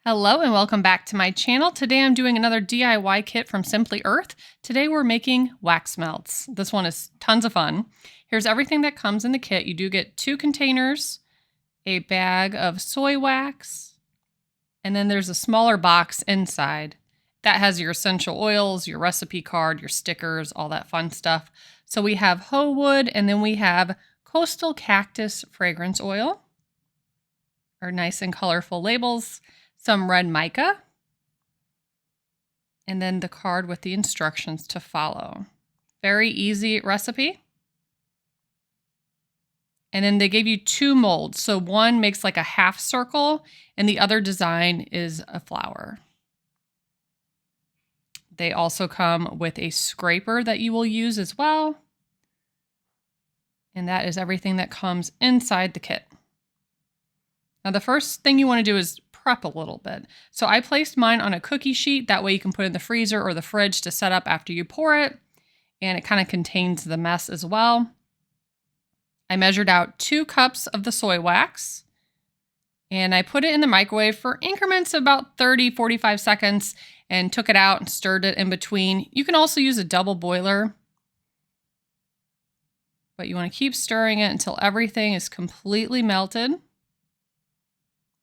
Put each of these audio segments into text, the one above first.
Hello and welcome back to my channel. Today I'm doing another DIY kit from Simply Earth. Today we're making wax melts. This one is tons of fun. Here's everything that comes in the kit. You do get 2 containers, a bag of soy wax, and then there's a smaller box inside that has your essential oils, your recipe card, your stickers, all that fun stuff. So we have hoe wood, and then we have coastal cactus fragrance oil, our nice and colorful labels, some red mica, and then the card with the instructions to follow. Very easy recipe. And then they gave you 2 molds. So one makes like a half circle and the other design is a flower. They also come with a scraper that you will use as well. And that is everything that comes inside the kit. Now the first thing you want to do is prep a little bit. So I placed mine on a cookie sheet. That way you can put it in the freezer or the fridge to set up after you pour it. And it kind of contains the mess as well. I measured out 2 cups of the soy wax. And I put it in the microwave for increments of about 30-45 seconds and took it out and stirred it in between. You can also use a double boiler. But you want to keep stirring it until everything is completely melted.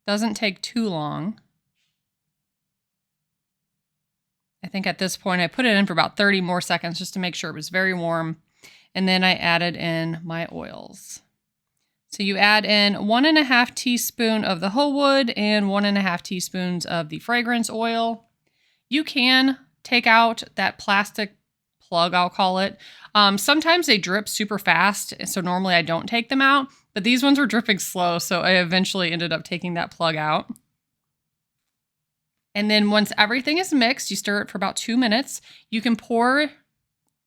Doesn't take too long. I think at this point I put it in for about 30 more seconds just to make sure it was very warm. And then I added in my oils. So you add in 1.5 teaspoons of the hoe wood and 1.5 teaspoons of the fragrance oil. You can take out that plastic plug, I'll call it. Sometimes they drip super fast, so normally I don't take them out, but these ones were dripping slow, so I eventually ended up taking that plug out. And then once everything is mixed, you stir it for about 2 minutes. You can pour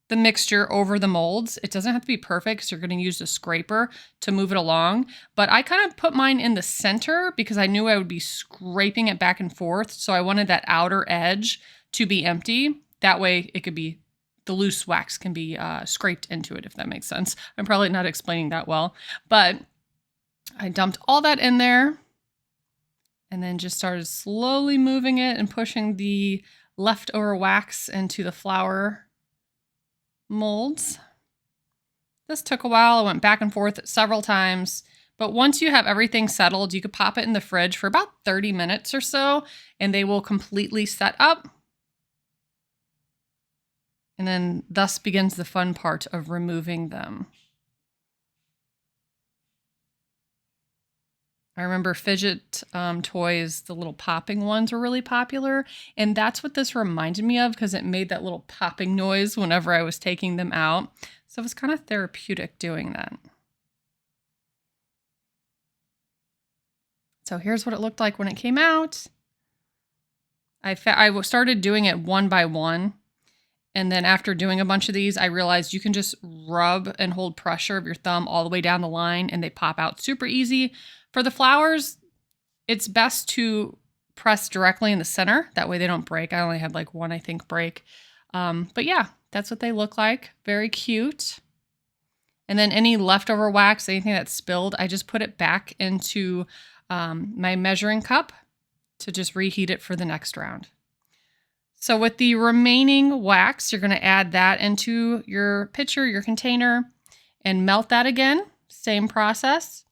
the mixture over the molds. It doesn't have to be perfect because you're going to use a scraper to move it along, but I kind of put mine in the center because I knew I would be scraping it back and forth, so I wanted that outer edge to be empty. That way it could be the loose wax can be scraped into it, if that makes sense. I'm probably not explaining that well, but I dumped all that in there and then just started slowly moving it and pushing the leftover wax into the flower molds. This took a while. I went back and forth several times, but once you have everything settled, you could pop it in the fridge for about 30 minutes or so, and they will completely set up. And then thus begins the fun part of removing them. I remember fidget toys, the little popping ones were really popular. And that's what this reminded me of because it made that little popping noise whenever I was taking them out. So it was kind of therapeutic doing that. So here's what it looked like when it came out. I started doing it one by one. And then after doing a bunch of these, I realized you can just rub and hold pressure of your thumb all the way down the line and they pop out super easy. For the flowers, it's best to press directly in the center. That way they don't break. I only had like one, I think, break. But yeah, that's what they look like. Very cute. And then any leftover wax, anything that's spilled, I just put it back into my measuring cup to just reheat it for the next round. So with the remaining wax, you're going to add that into your pitcher, your container, and melt that again. Same process.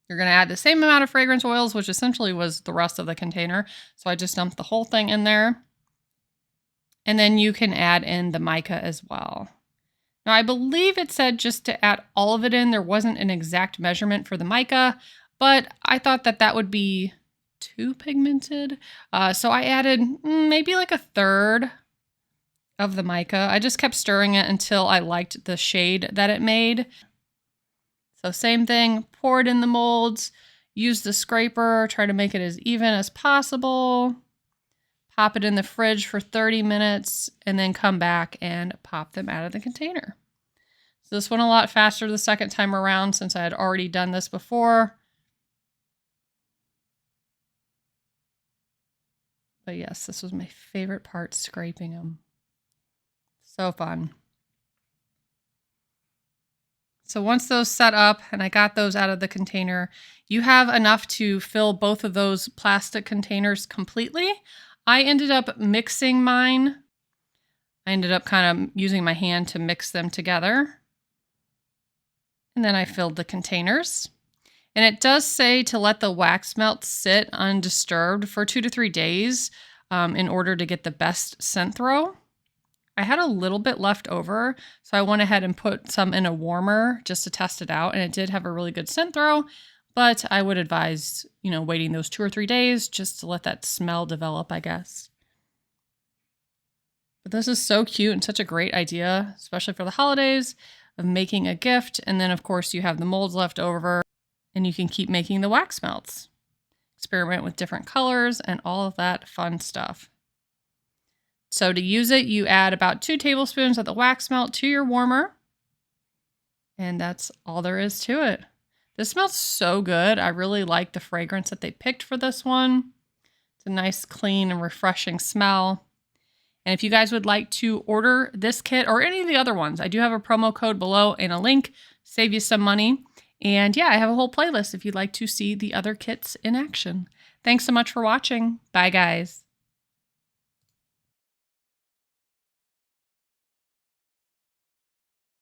You're going to add the same amount of fragrance oils, which essentially was the rest of the container. So I just dumped the whole thing in there. And then you can add in the mica as well. Now I believe it said just to add all of it in. There wasn't an exact measurement for the mica, but I thought that that would be too pigmented. So I added maybe like 1/3 of the mica. I just kept stirring it until I liked the shade that it made. So same thing, pour it in the molds, use the scraper, try to make it as even as possible, pop it in the fridge for 30 minutes, and then come back and pop them out of the container. So this went a lot faster the second time around since I had already done this before. But yes, this was my favorite part, scraping them. So fun. So once those set up and I got those out of the container, you have enough to fill both of those plastic containers completely. I ended up mixing mine. I ended up kind of using my hand to mix them together. And then I filled the containers. And it does say to let the wax melt sit undisturbed for 2 to 3 days in order to get the best scent throw. I had a little bit left over, so I went ahead and put some in a warmer just to test it out, and it did have a really good scent throw, but I would advise, waiting those 2 or 3 days just to let that smell develop, I guess. But this is so cute and such a great idea, especially for the holidays, of making a gift, and then of course you have the molds left over, and you can keep making the wax melts. Experiment with different colors and all of that fun stuff. So to use it, you add about 2 tablespoons of the wax melt to your warmer. And that's all there is to it. This smells so good. I really like the fragrance that they picked for this one. It's a nice, clean, and refreshing smell. And if you guys would like to order this kit or any of the other ones, I do have a promo code below and a link, save you some money. And yeah, I have a whole playlist if you'd like to see the other kits in action. Thanks so much for watching. Bye, guys.